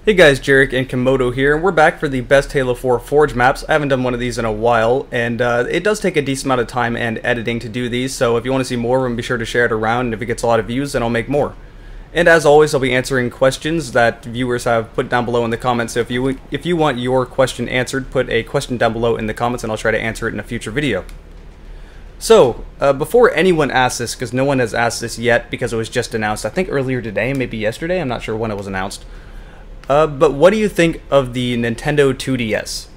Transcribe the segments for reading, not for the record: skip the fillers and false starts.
Hey guys, Jarek and Komodo here, and we're back for the best Halo 4 Forge maps. I haven't done one of these in a while, and it does take a decent amount of time and editing to do these, so if you want to see more of them, be sure to share it around, and if it gets a lot of views, then I'll make more. And as always, I'll be answering questions that viewers have put down below in the comments, so if you want your question answered, put a question down below in the comments, and I'll try to answer it in a future video. So, before anyone asks this, because no one has asked this yet, because it was just announced, I think earlier today, maybe yesterday, I'm not sure when it was announced. But what do you think of the Nintendo 2DS?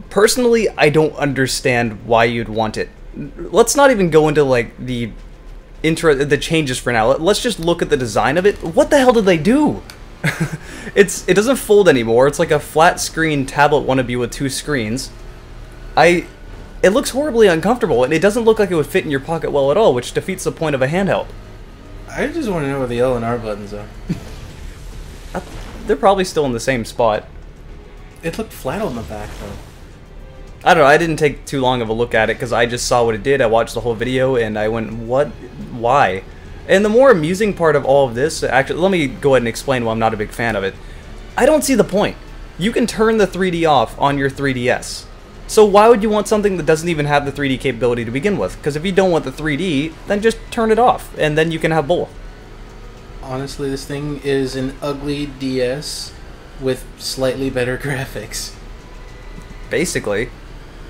Personally, I don't understand why you'd want it. Let's not even go into like the changes for now. Let's just look at the design of it. What the hell did they do? It doesn't fold anymore. It's like a flat screen tablet wannabe with two screens. It looks horribly uncomfortable, and it doesn't look like it would fit in your pocket well at all, which defeats the point of a handheld. I just want to know where the L and R buttons are. They're probably still in the same spot. It looked flat on the back, though. I don't know, I didn't take too long of a look at it because I just saw what it did. I watched the whole video and I went, what? Why? And the more amusing part of all of this, actually, let me go ahead and explain why I'm not a big fan of it. I don't see the point. You can turn the 3D off on your 3DS. So why would you want something that doesn't even have the 3D capability to begin with? Because if you don't want the 3D, then just turn it off and then you can have both. Honestly, this thing is an ugly DS with slightly better graphics. Basically.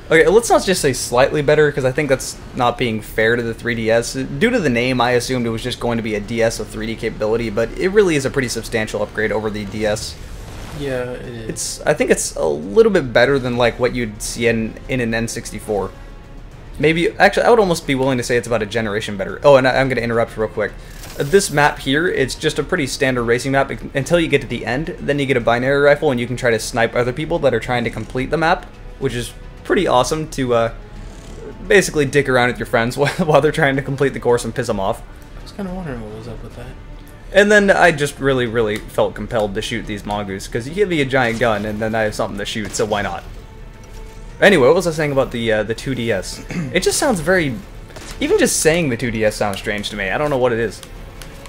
Okay, let's not just say slightly better, because I think that's not being fair to the 3DS. Due to the name, I assumed it was just going to be a DS with 3D capability, but it really is a pretty substantial upgrade over the DS. Yeah, it is. I think it's a little bit better than like what you'd see in an N64. Maybe, actually, I would almost be willing to say it's about a generation better. Oh, and I'm going to interrupt real quick. This map here, it's just a pretty standard racing map until you get to the end. Then you get a binary rifle and you can try to snipe other people that are trying to complete the map, which is pretty awesome to basically dick around with your friends while they're trying to complete the course and piss them off. I was kind of wondering what was up with that. And then I just really felt compelled to shoot these mongoose, because you give me a giant gun and then I have something to shoot, so why not? Anyway, what was I saying about the 2DS? It just sounds very... Even just saying the 2DS sounds strange to me. I don't know what it is.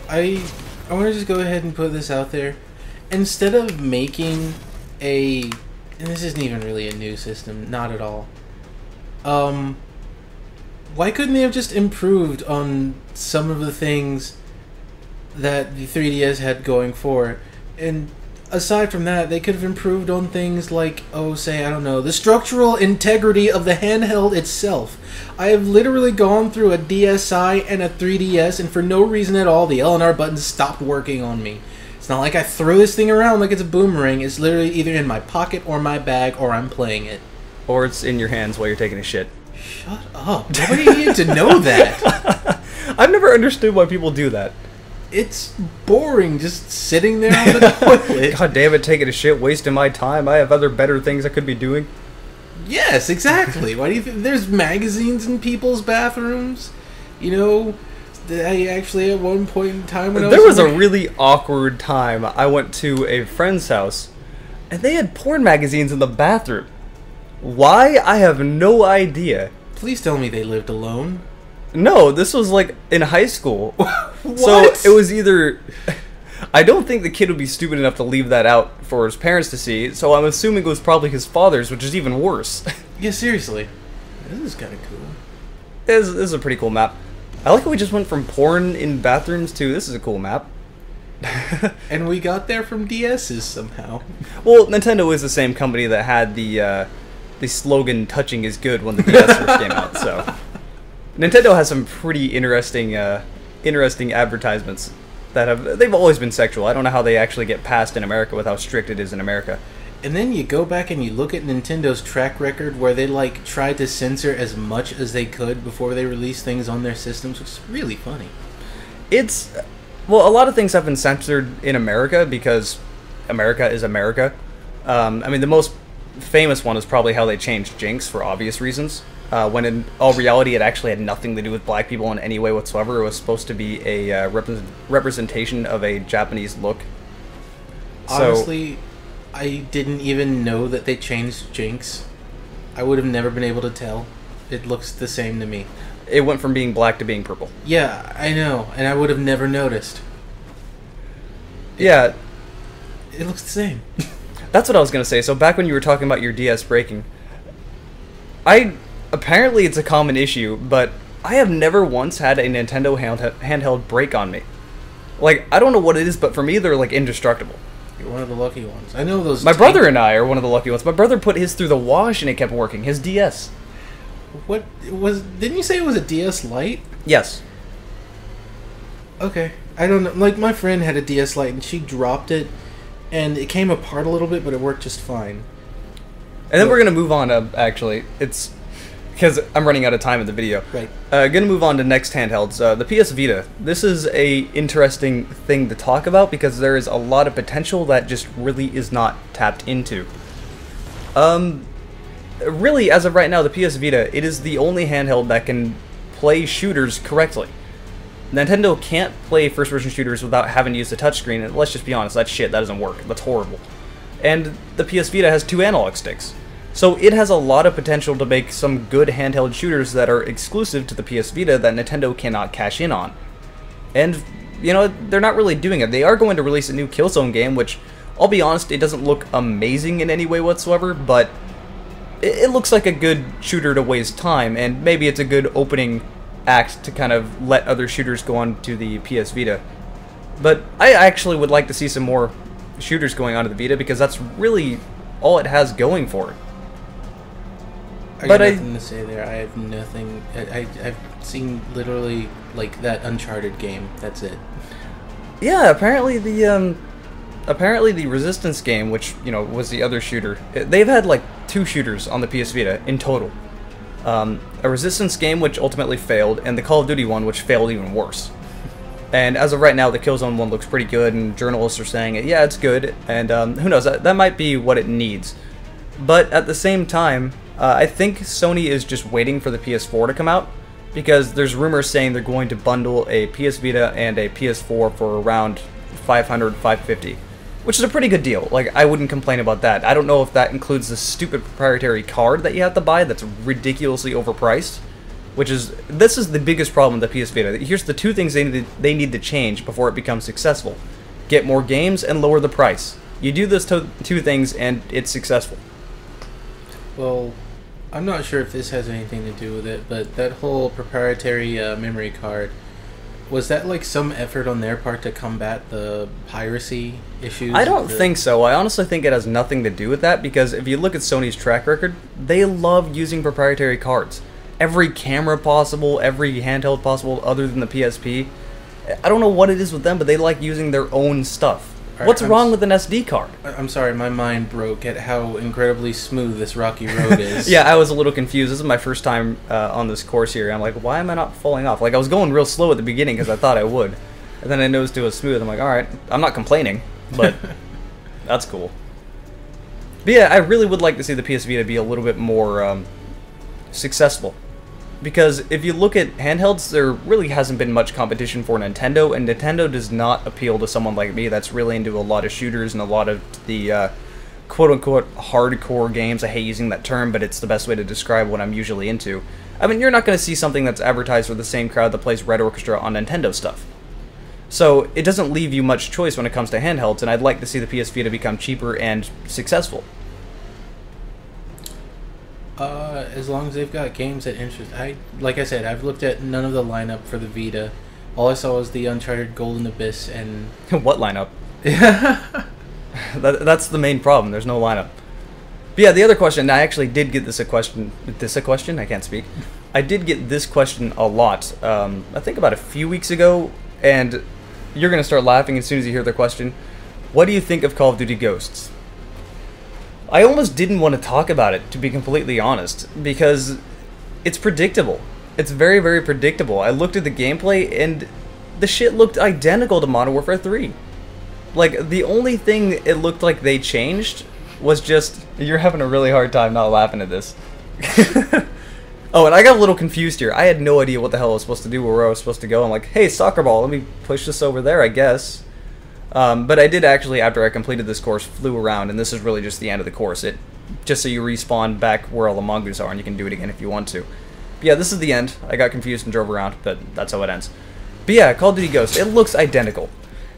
I want to just go ahead and put this out there. Instead of making a... And this isn't even really a new system. Not at all. Why couldn't they have just improved on some of the things that the 3DS had going for it? And aside from that, they could have improved on things like, oh, say, I don't know, the structural integrity of the handheld itself. I have literally gone through a DSi and a 3DS, and for no reason at all, the L and R buttons stopped working on me. It's not like I throw this thing around like it's a boomerang. It's literally either in my pocket or my bag, or I'm playing it. Or it's in your hands while you're taking a shit. Shut up. Nobody needed to know that. I've never understood why people do that. It's boring just sitting there on the toilet. God damn it, taking a shit, wasting my time. I have other better things I could be doing. Yes, exactly. Why do you think there's magazines in people's bathrooms? You know, I actually at one point in time when there was a really awkward time. I went to a friend's house and they had porn magazines in the bathroom. Why? I have no idea. Please tell me they lived alone. No, this was like in high school. What? So it was either... I don't think the kid would be stupid enough to leave that out for his parents to see, so I'm assuming it was probably his father's, which is even worse. Yeah, seriously. This is kind of cool. This is a pretty cool map. I like how we just went from porn in bathrooms to this is a cool map. And we got there from DS's somehow. Well, Nintendo is the same company that had the slogan "Touching is good" when the DS first came out, so... Nintendo has some pretty interesting advertisements that they've always been sexual. I don't know how they actually get passed in America with how strict it is in America. And then you go back and you look at Nintendo's track record where they like tried to censor as much as they could before they released things on their systems, which is really funny. Well, a lot of things have been censored in America because America is America. I mean, the most famous one is probably how they changed Jinx for obvious reasons. When in all reality it actually had nothing to do with black people in any way whatsoever. It was supposed to be a representation of a Japanese look. Honestly, I didn't even know that they changed Jinx. I would have never been able to tell. It looks the same to me. It went from being black to being purple. Yeah, I know, and I would have never noticed. Yeah. It looks the same. That's what I was gonna say. So back when you were talking about your DS breaking, apparently it's a common issue, but I have never once had a Nintendo handheld break on me. Like, I don't know what it is, but for me they're like indestructible. You're one of the lucky ones. I know those. My brother and I are one of the lucky ones. My brother put his through the wash and it kept working. His DS. What was? Didn't you say it was a DS Lite? Yes. Okay. I don't know. Like, my friend had a DS Lite and she dropped it, and it came apart a little bit, but it worked just fine. And then we're gonna move on. Actually, it's because I'm running out of time in the video. Right. Gonna move on to next handhelds. The PS Vita. This is a interesting thing to talk about because there is a lot of potential that just really is not tapped into. Really, as of right now, the PS Vita, it is the only handheld that can play shooters correctly. Nintendo can't play first-person shooters without having to use the touchscreen, and let's just be honest, that's shit, that doesn't work. That's horrible. And the PS Vita has 2 analog sticks. So it has a lot of potential to make some good handheld shooters that are exclusive to the PS Vita that Nintendo cannot cash in on. And, you know, they're not really doing it. They are going to release a new Killzone game, which, I'll be honest, it doesn't look amazing in any way whatsoever, but it looks like a good shooter to waste time, and maybe it's a good opening act to kind of let other shooters go on to the PS Vita. But I actually would like to see some more shooters going on to the Vita, because that's really all it has going for it. I got nothing to say there. I have nothing. I've seen literally like that Uncharted game. That's it. Yeah, apparently the Resistance game, which, you know, was the other shooter, they've had like 2 shooters on the PS Vita in total. A Resistance game which ultimately failed, and the Call of Duty one which failed even worse. And as of right now, the Killzone one looks pretty good, and journalists are saying, yeah, it's good, and who knows, that might be what it needs. But at the same time, I think Sony is just waiting for the PS4 to come out, because there's rumors saying they're going to bundle a PS Vita and a PS4 for around $500, $550, which is a pretty good deal. Like, I wouldn't complain about that. I don't know if that includes the stupid proprietary card that you have to buy that's ridiculously overpriced, this is the biggest problem with the PS Vita. Here's the 2 things they need to change before it becomes successful. Get more games and lower the price. You do those 2 things and it's successful. Well, I'm not sure if this has anything to do with it, but that whole proprietary memory card, was that like some effort on their part to combat the piracy issues? I don't think so. I honestly think it has nothing to do with that, because if you look at Sony's track record, they love using proprietary cards. Every camera possible, every handheld possible other than the PSP. I don't know what it is with them, but they like using their own stuff. What's wrong with an SD card? I'm sorry, my mind broke at how incredibly smooth this rocky road is. Yeah, I was a little confused. This is my first time on this course here. I'm like, why am I not falling off? Like, I was going real slow at the beginning because I thought I would. And then I noticed it was smooth. I'm like, alright, I'm not complaining, but that's cool. But yeah, I really would like to see the PS Vita be a little bit more successful. Because if you look at handhelds, there really hasn't been much competition for Nintendo, and Nintendo does not appeal to someone like me that's really into a lot of shooters and a lot of the quote-unquote hardcore games. I hate using that term, but it's the best way to describe what I'm usually into. I mean, you're not going to see something that's advertised for the same crowd that plays Red Orchestra on Nintendo stuff. So it doesn't leave you much choice when it comes to handhelds, and I'd like to see the PS Vita become cheaper and successful. As long as they've got games that interest... like I said, I've looked at none of the lineup for the Vita. All I saw was the Uncharted Golden Abyss and... What lineup? That's the main problem. There's no lineup. But yeah, the other question, I actually did get this a question? I can't speak. I did get this question a lot, I think about a few weeks ago, and you're going to start laughing as soon as you hear the question. What do you think of Call of Duty Ghosts? I almost didn't want to talk about it, to be completely honest, because it's predictable. It's very, very predictable. I looked at the gameplay, and the shit looked identical to Modern Warfare 3. Like, the only thing it looked like they changed was just... You're having a really hard time not laughing at this. Oh, and I got a little confused here. I had no idea what the hell I was supposed to do or where I was supposed to go. I'm like, hey, soccer ball, let me push this over there, I guess. But I did actually, after I completed this course, flew around, and this is really just the end of the course. Just so you respawn back where all the mongoose are, and you can do it again if you want to. But yeah, this is the end. I got confused and drove around, but that's how it ends. But yeah, Call of Duty Ghosts, it looks identical.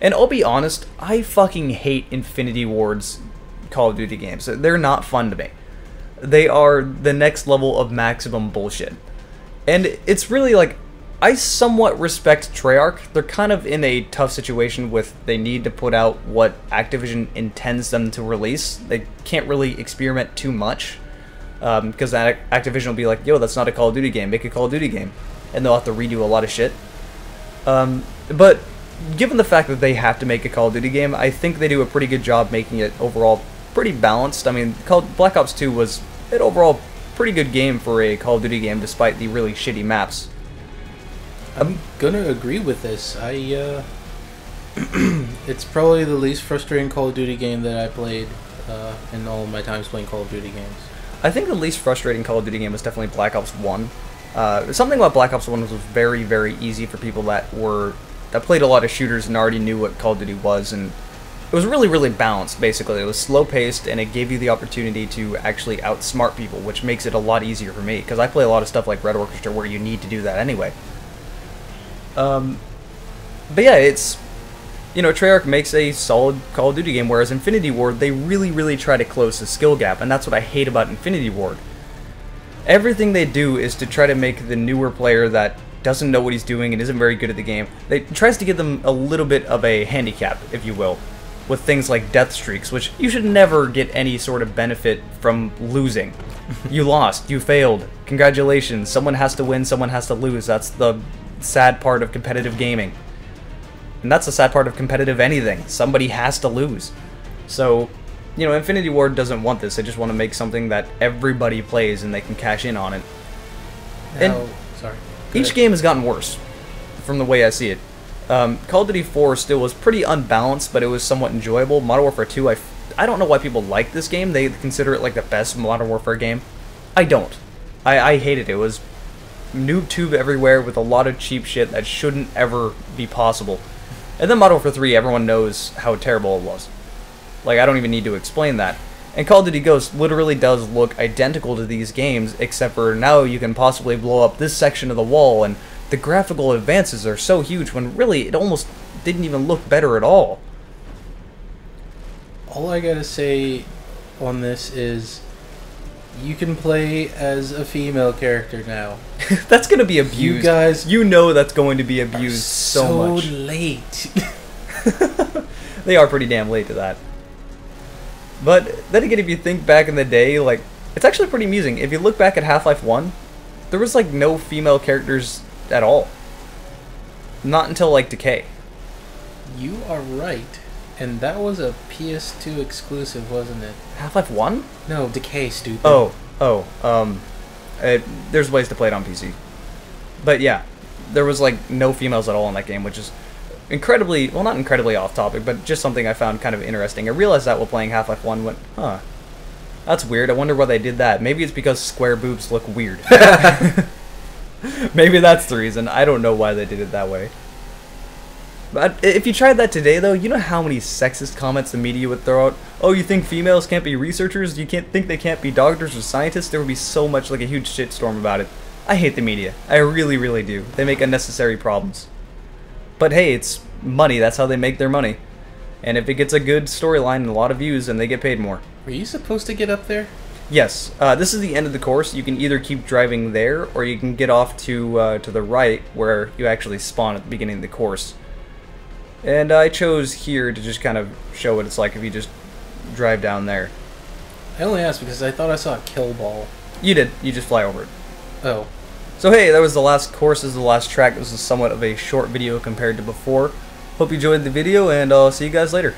And I'll be honest, I fucking hate Infinity Ward's Call of Duty games. They're not fun to me. They are the next level of maximum bullshit. And it's really like, I somewhat respect Treyarch. They're kind of in a tough situation with they need to put out what Activision intends them to release. They can't really experiment too much, because Activision will be like, yo, that's not a Call of Duty game, make a Call of Duty game. And they'll have to redo a lot of shit. But given the fact that they have to make a Call of Duty game, I think they do a pretty good job making it overall pretty balanced. I mean, Black Ops 2 was an overall pretty good game for a Call of Duty game, despite the really shitty maps. I'm gonna agree with this. It's probably the least frustrating Call of Duty game that I played in all of my times playing Call of Duty games. I think the least frustrating Call of Duty game was definitely Black Ops 1. Something about Black Ops 1 was very, very easy for people that played a lot of shooters and already knew what Call of Duty was, and it was really, really balanced, basically. It was slow-paced, and it gave you the opportunity to actually outsmart people, which makes it a lot easier for me, because I play a lot of stuff like Red Orchestra where you need to do that anyway. But yeah, it's... You know, Treyarch makes a solid Call of Duty game, whereas Infinity Ward, they really, really try to close the skill gap, and that's what I hate about Infinity Ward. Everything they do is to try to make the newer player that doesn't know what he's doing and isn't very good at the game, it tries to give them a little bit of a handicap, if you will, with things like death streaks, which you should never get any sort of benefit from losing. You lost, you failed, congratulations, someone has to win, someone has to lose. That's the sad part of competitive gaming. And that's the sad part of competitive anything. Somebody has to lose. So, you know, Infinity Ward doesn't want this. They just want to make something that everybody plays and they can cash in on it. And sorry. Each game has gotten worse, from the way I see it. Call of Duty 4 still was pretty unbalanced, but it was somewhat enjoyable. Modern Warfare 2, I don't know why people like this game. They consider it like the best Modern Warfare game. I don't. I hate it. It was noob tube everywhere with a lot of cheap shit that shouldn't ever be possible. And then Modern Warfare 3, everyone knows how terrible it was. Like, I don't even need to explain that. And Call of Duty Ghosts literally does look identical to these games, except for now you can possibly blow up this section of the wall, and the graphical advances are so huge when really it almost didn't even look better at all. All I gotta say on this is you can play as a female character now. That's gonna be abused. You guys, you know that's going to be abused so much. Late. They are pretty damn late to that. But then again, if you think back in the day, like, it's actually pretty amusing. If you look back at Half-Life 1, there was like no female characters at all. Not until like Decay. You are right. And that was a PS2 exclusive, wasn't it? Half-Life 1? No, Decay, stupid. There's ways to play it on PC. But yeah, there was like no females at all in that game, which is incredibly, well, not incredibly off topic, but just something I found kind of interesting. I realized that while playing Half-Life 1, went, huh, that's weird. I wonder why they did that. Maybe it's because square boobs look weird. Maybe that's the reason. I don't know why they did it that way. But if you tried that today, though, you know how many sexist comments the media would throw out? Oh, you think females can't be researchers? You can't think they can't be doctors or scientists? There would be so much, like a huge shitstorm about it. I hate the media. I really, really do. They make unnecessary problems. But hey, it's money. That's how they make their money. And if it gets a good storyline and a lot of views, then they get paid more. Were you supposed to get up there? Yes. This is the end of the course. You can either keep driving there, or you can get off to the right, where you actually spawn at the beginning of the course. And I chose here to just kind of show what it's like if you just drive down there. I only asked because I thought I saw a kill ball. You did. You just fly over it. Oh. So hey, that was the last course. This is the last track. This is somewhat of a short video compared to before. Hope you enjoyed the video, and I'll see you guys later.